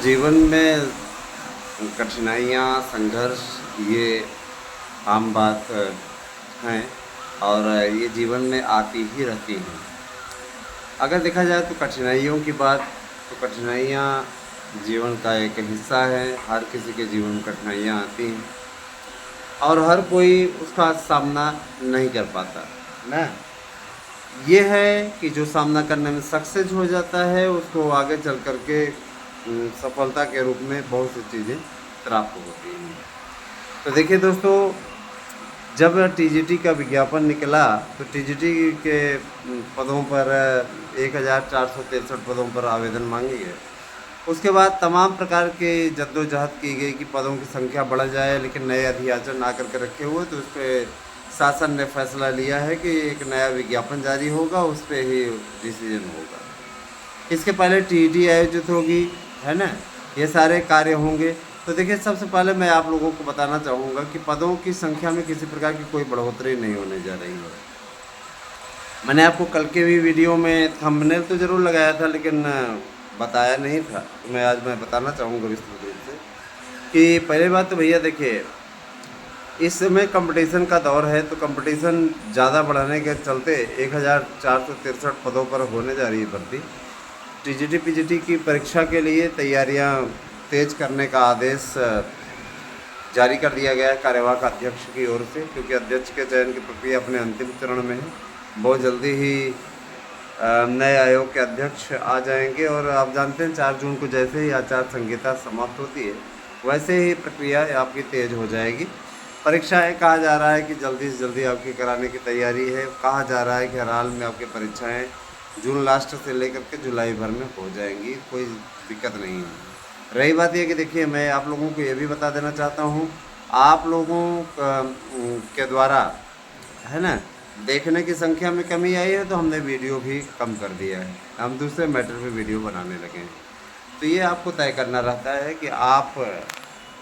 जीवन में कठिनाइयाँ, संघर्ष ये आम बात हैं और ये जीवन में आती ही रहती हैं। अगर देखा जाए तो कठिनाइयों की बात, तो कठिनाइयाँ जीवन का एक हिस्सा है। हर किसी के जीवन में कठिनाइयाँ आती हैं और हर कोई उसका सामना नहीं कर पाता ना। ये है कि जो सामना करने में सक्सेस हो जाता है उसको आगे चल कर के सफलता के रूप में बहुत सी चीज़ें प्राप्त होती हैं। तो देखिए दोस्तों, जब टीजीटी का विज्ञापन निकला तो टीजीटी के पदों पर 1463 पदों पर आवेदन मांगे गए। उसके बाद तमाम प्रकार के जद्दोजहद की गई कि पदों की संख्या बढ़ जाए, लेकिन नए अधियाचन ना करके रखे हुए। तो उस पर शासन ने फैसला लिया है कि एक नया विज्ञापन जारी होगा, उस पर ही डिसीजन होगा। इसके पहले टीईटी आयोजित होगी, है ना, ये सारे कार्य होंगे। तो देखिए, सबसे पहले मैं आप लोगों को बताना चाहूँगा कि पदों की संख्या में किसी प्रकार की कोई बढ़ोतरी नहीं होने जा रही है। मैंने आपको कल के भी वीडियो में थंबनेल तो ज़रूर लगाया था, लेकिन बताया नहीं था। तो मैं बताना चाहूँगा विस्तृत रूप से कि पहले बात तो भैया देखिए, इस समय कंपटीशन का दौर है, तो कंपटीशन ज़्यादा बढ़ाने के चलते 1463 पदों पर होने जा रही है भर्ती। टीजीटी पीजीटी की परीक्षा के लिए तैयारियां तेज करने का आदेश जारी कर दिया गया है कार्यवाहक अध्यक्ष की ओर से, क्योंकि अध्यक्ष के चयन की प्रक्रिया अपने अंतिम चरण में है। बहुत जल्दी ही नए आयोग के अध्यक्ष आ जाएंगे और आप जानते हैं 4 जून को जैसे ही आचार संहिता समाप्त होती है वैसे ही प्रक्रिया आपकी तेज़ हो जाएगी। परीक्षाएं कहा जा रहा है कि जल्दी से जल्दी आपकी कराने की तैयारी है। कहा जा रहा है कि हर हाल में आपकी परीक्षाएं जून लास्ट से लेकर के जुलाई भर में हो जाएंगी, कोई दिक्कत नहीं है। रही बात यह कि देखिए, मैं आप लोगों को ये भी बता देना चाहता हूँ, आप लोगों के द्वारा, है ना, देखने की संख्या में कमी आई है, तो हमने वीडियो भी कम कर दिया है। हम दूसरे मैटर पे वीडियो बनाने लगे हैं। तो ये आपको तय करना रहता है कि आप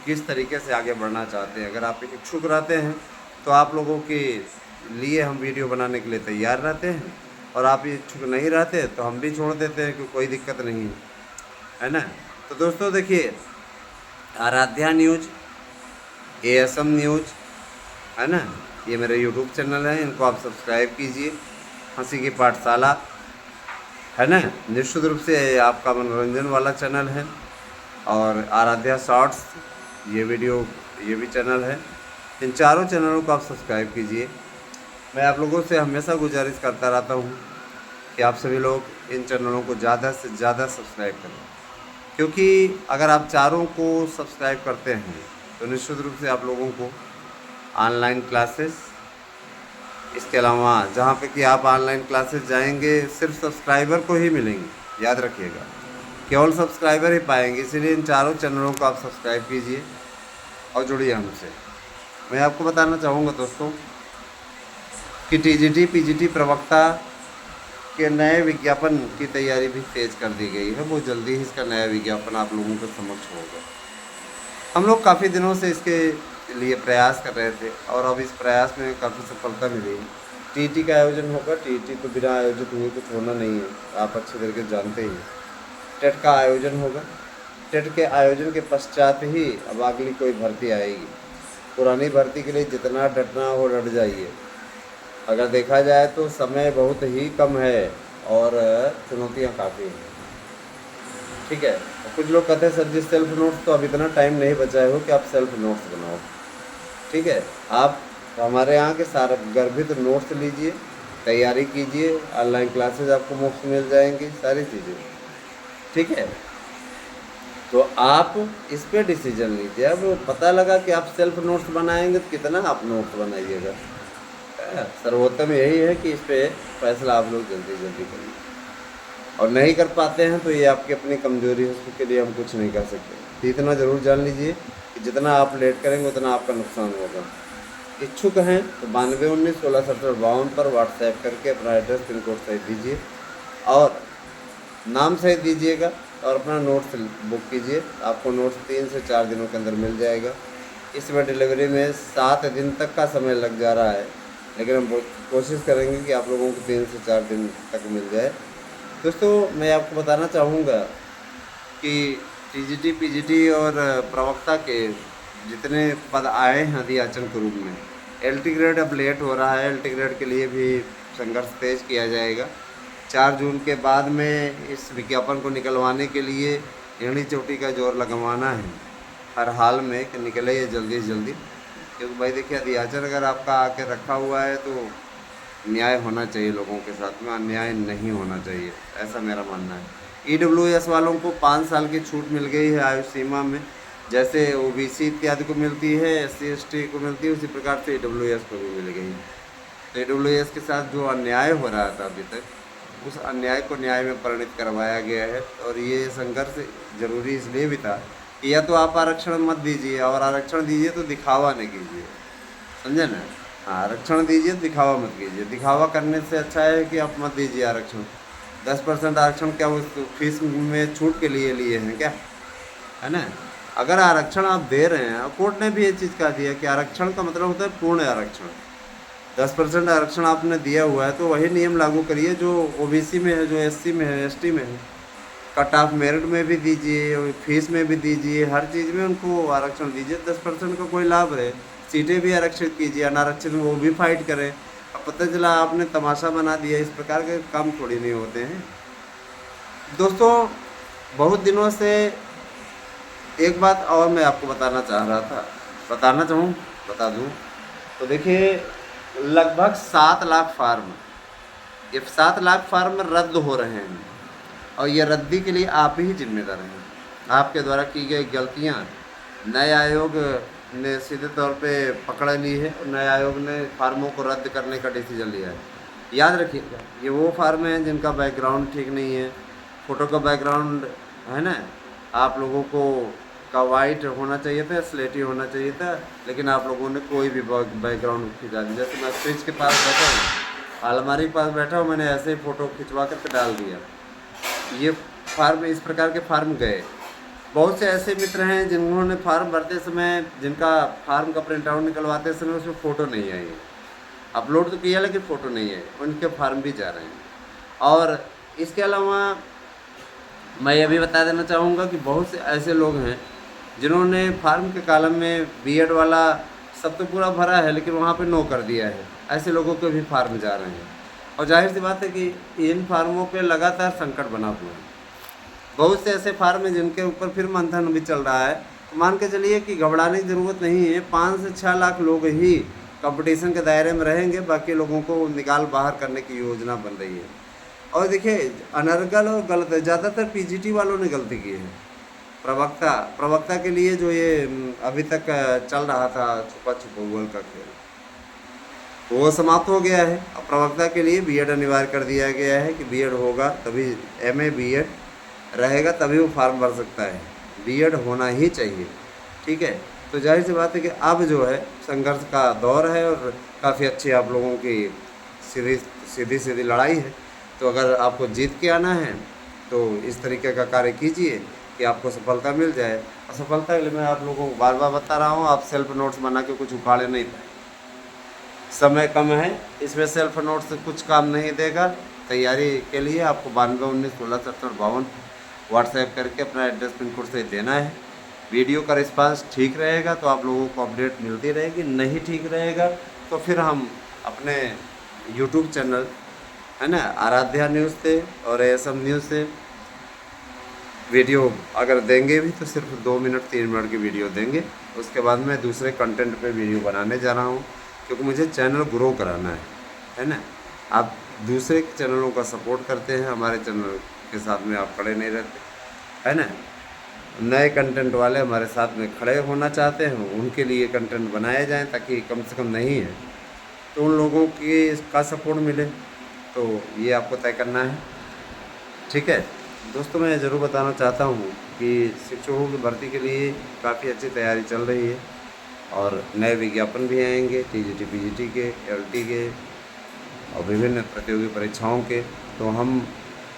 किस तरीके से आगे बढ़ना चाहते हैं। अगर आप इच्छुक रहते हैं तो आप लोगों के लिए हम वीडियो बनाने के लिए तैयार रहते हैं, और आप इच्छुक नहीं रहते तो हम भी छोड़ देते हैं कि कोई दिक्कत नहीं है ना। तो दोस्तों देखिए, आराध्या न्यूज़, एएसएम न्यूज़, है ना, ये मेरे यूट्यूब चैनल है, इनको आप सब्सक्राइब कीजिए। हंसी की पाठशाला, है ना, निश्चित रूप से आपका मनोरंजन वाला चैनल है। और आराध्या शॉर्ट्स, ये भी चैनल है। इन चारों चैनलों को आप सब्सक्राइब कीजिए। मैं आप लोगों से हमेशा गुजारिश करता रहता हूँ कि आप सभी लोग इन चैनलों को ज़्यादा से ज़्यादा सब्सक्राइब करें, क्योंकि अगर आप चारों को सब्सक्राइब करते हैं तो निश्चित रूप से आप लोगों को ऑनलाइन क्लासेस, इसके अलावा जहाँ पे कि आप ऑनलाइन क्लासेस जाएंगे सिर्फ सब्सक्राइबर को ही मिलेंगी, याद रखिएगा, केवल सब्सक्राइबर ही पाएंगे। इसीलिए इन चारों चैनलों को आप सब्सक्राइब कीजिए और जुड़िए हमसे। मैं आपको बताना चाहूँगा दोस्तों कि टीजीटी पीजीटी प्रवक्ता के नए विज्ञापन की तैयारी भी तेज़ कर दी गई है। बहुत जल्दी ही इसका नया विज्ञापन आप लोगों के समक्ष होगा। हम लोग काफ़ी दिनों से इसके लिए प्रयास कर रहे थे और अब इस प्रयास में काफ़ी सफलता मिली है। टीटी का आयोजन होगा। टीटी तो बिना आयोजित हुए कुछ होना नहीं है, आप अच्छे तरीके से जानते ही। टेट का आयोजन होगा। टेट के आयोजन के पश्चात ही अब अगली कोई भर्ती आएगी। पुरानी भर्ती के लिए जितना डटना हो डट जाइए। अगर देखा जाए तो समय बहुत ही कम है और चुनौतियाँ काफ़ी हैं, ठीक है। और कुछ लोग कहते हैं सर जी सेल्फ नोट्स, तो अब इतना टाइम नहीं बचाए हो कि आप सेल्फ नोट्स बनाओ, ठीक है। आप हमारे यहाँ के सारे गर्भित नोट्स लीजिए, तैयारी कीजिए, ऑनलाइन क्लासेज आपको मुफ्त मिल जाएंगी, सारी चीज़ें, ठीक है। तो आप इस पर डिसीजन लीजिए। अब पता लगा कि आप सेल्फ नोट्स बनाएंगे तो कितना आप नोट्स बनाइएगा। सर्वोत्तम यही है कि इस पर फैसला आप लोग जल्दी जल्दी करिए, और नहीं कर पाते हैं तो ये आपकी अपनी कमजोरी है, उसके लिए हम कुछ नहीं कर सकते। तो इतना ज़रूर जान लीजिए कि जितना आप लेट करेंगे उतना आपका नुकसान होगा। इच्छुक हैं तो 9219167052 पर व्हाट्सएप करके अपना एड्रेस पिन कोड सहित दीजिए और नाम सहित दीजिएगा और अपना नोट्स बुक कीजिए। आपको नोट्स 3 से 4 दिनों के अंदर मिल जाएगा। इसमें डिलीवरी में 7 दिन तक का समय लग जा रहा है, लेकिन हम कोशिश करेंगे कि आप लोगों को 3 से 4 दिन तक मिल जाए। दोस्तों, मैं आपको बताना चाहूँगा कि टीजीटी पीजीटी और प्रवक्ता के जितने पद आए हैं अधियाचन के रूप में, एलटी ग्रेड अब लेट हो रहा है। एलटी ग्रेड के लिए भी संघर्ष तेज किया जाएगा। 4 जून के बाद में इस विज्ञापन को निकलवाने के लिए एड़ी चोटी का जोर लगवाना है हर हाल में कि निकले ये जल्दी से जल्दी। क्योंकि भाई देखिए, अधियाचन अगर आपका आके रखा हुआ है तो न्याय होना चाहिए लोगों के साथ में, अन्याय नहीं होना चाहिए, ऐसा मेरा मानना है। ईडब्ल्यूएस वालों को 5 साल की छूट मिल गई है आयु सीमा में, जैसे ओबीसी इत्यादि को मिलती है, एससी एसटी को मिलती है, उसी प्रकार से ईडब्ल्यूएस को भी मिल गई है। तो ईडब्ल्यूएस के साथ जो अन्याय हो रहा था अभी तक, उस अन्याय को न्याय में परिणित करवाया गया है। और ये संघर्ष जरूरी इसलिए भी था कि या तो आप आरक्षण मत दीजिए, और आरक्षण दीजिए तो दिखावा नहीं कीजिए, समझे ना। हाँ, आरक्षण दीजिए, दिखावा मत कीजिए। दिखावा करने से अच्छा है कि आप मत दीजिए आरक्षण। 10% आरक्षण क्या उस फीस में छूट के लिए लिए हैं क्या, है ना। अगर आरक्षण आप दे रहे हैं, कोर्ट ने भी ये चीज़ कह दिया कि आरक्षण का मतलब होता है पूर्ण आरक्षण। 10% आरक्षण आपने दिया हुआ है तो वही नियम लागू करिए जो ओबीसी में है, जो एससी में है, एसटी में है। कट ऑफ मेरिट में भी दीजिए, फीस में भी दीजिए, हर चीज़ में उनको आरक्षण दीजिए। 10% का कोई लाभ रहे, सीटें भी आरक्षित कीजिए, अनारक्षित में वो भी फाइट करें। अब पता चला आपने तमाशा बना दिया। इस प्रकार के काम थोड़ी नहीं होते हैं दोस्तों। बहुत दिनों से एक बात और मैं आपको बताना चाह रहा था, बता दूं तो देखिए, लगभग 7 लाख फार्म, ये 7 लाख फार्म रद्द हो रहे हैं, और ये रद्दी के लिए आप ही जिम्मेदार हैं। आपके द्वारा की गई गलतियां नए आयोग ने सीधे तौर पे पकड़ ली है, और नए आयोग ने फार्मों को रद्द करने का डिसीजन लिया है। याद रखिएगा, ये वो फार्म हैं जिनका बैकग्राउंड ठीक नहीं है, फ़ोटो का बैकग्राउंड है ना, आप लोगों को का वाइट होना चाहिए था, स्लेटी होना चाहिए था, लेकिन आप लोगों ने कोई भी बैकग्राउंड खिंचा दिया। जैसे मैं फ्रिज के पास बैठा हूँ, अलमारी के पास बैठा हूँ, मैंने ऐसे ही फ़ोटो खिंचवा करके डाल दिया। ये फार्म, इस प्रकार के फार्म गए। बहुत से ऐसे मित्र हैं जिन्होंने फार्म भरते समय, जिनका फार्म का प्रिंट आउट निकलवाते समय उसमें फ़ोटो नहीं आई, अपलोड तो किया लेकिन फ़ोटो नहीं है, उनके फार्म भी जा रहे हैं। और इसके अलावा मैं ये भी बता देना चाहूँगा कि बहुत से ऐसे लोग हैं जिन्होंने फार्म के कॉलम में बीएड वाला सब तो पूरा भरा है, लेकिन वहाँ पे नो कर दिया है। ऐसे लोगों के भी फार्म जा रहे हैं, और जाहिर सी बात है कि इन फार्मों पे लगातार संकट बना हुआ है। बहुत से ऐसे फार्म हैं जिनके ऊपर फिर मंथन भी चल रहा है। तो मान के चलिए कि घबराने की ज़रूरत नहीं है। 5 से 6 लाख लोग ही कंपटीशन के दायरे में रहेंगे, बाकी लोगों को निकाल बाहर करने की योजना बन रही है। और देखिए, अनर्गल और गलत है, ज़्यादातर पीजीटी वालों ने गलती की है। प्रवक्ता के लिए जो ये अभी तक चल रहा था छुपा छुपा का खेल, वो समाप्त हो गया है। अब प्रवक्ता के लिए बीएड अनिवार्य कर दिया गया है कि बीएड होगा तभी, एमए बीएड रहेगा तभी वो फॉर्म भर सकता है। बीएड होना ही चाहिए, ठीक है। तो जाहिर सी बात है कि अब जो है संघर्ष का दौर है, और काफ़ी अच्छी आप लोगों की सीधी लड़ाई है। तो अगर आपको जीत के आना है तो इस तरीके का कार्य कीजिए कि आपको सफलता मिल जाए। और सफलता के लिए मैं आप लोगों को बार बार बता रहा हूँ, आप सेल्फ नोट्स बना के कुछ उखाड़े नहीं पाए, समय कम है, इसमें सेल्फ नोट से कुछ काम नहीं देगा। तैयारी के लिए आपको 92 19 16 70 52 व्हाट्सएप करके अपना एड्रेस पिन कोड से देना है। वीडियो का रिस्पांस ठीक रहेगा तो आप लोगों को अपडेट मिलती रहेगी, नहीं ठीक रहेगा तो फिर हम अपने यूट्यूब चैनल है ना, आराध्या न्यूज़ से और एएसएम न्यूज़ से वीडियो अगर देंगे भी तो सिर्फ 2 मिनट 3 मिनट की वीडियो देंगे। उसके बाद मैं दूसरे कंटेंट पे वीडियो बनाने जा रहा हूँ, क्योंकि मुझे चैनल ग्रो कराना है ना। आप दूसरे चैनलों का सपोर्ट करते हैं, हमारे चैनल के साथ में आप खड़े नहीं रहते, है ना। नए कंटेंट वाले हमारे साथ में खड़े होना चाहते हैं, उनके लिए कंटेंट बनाए जाएं ताकि कम से कम नहीं है तो उन लोगों की इसका सपोर्ट मिले। तो ये आपको तय करना है, ठीक है दोस्तों। मैं ज़रूर बताना चाहता हूँ कि शिक्षकों की भर्ती के लिए काफ़ी अच्छी तैयारी चल रही है, और नए विज्ञापन भी आएंगे टीजीटी पीजीटी के, एलटी के और विभिन्न प्रतियोगी परीक्षाओं के। तो हम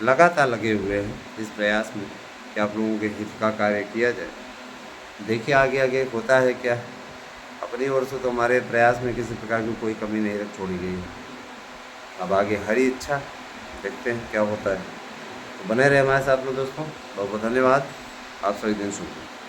लगातार लगे हुए हैं इस प्रयास में कि आप लोगों के हित का कार्य किया जाए। देखिए आगे आगे होता है क्या। अपनी ओर से तो हमारे प्रयास में किसी प्रकार की कोई कमी नहीं छोड़ी गई है। अब आगे हरी इच्छा, देखते हैं क्या होता है। तो बने रहे हमारे साथ में दोस्तों। बहुत बहुत धन्यवाद। आप सभी दिन शुभ हो।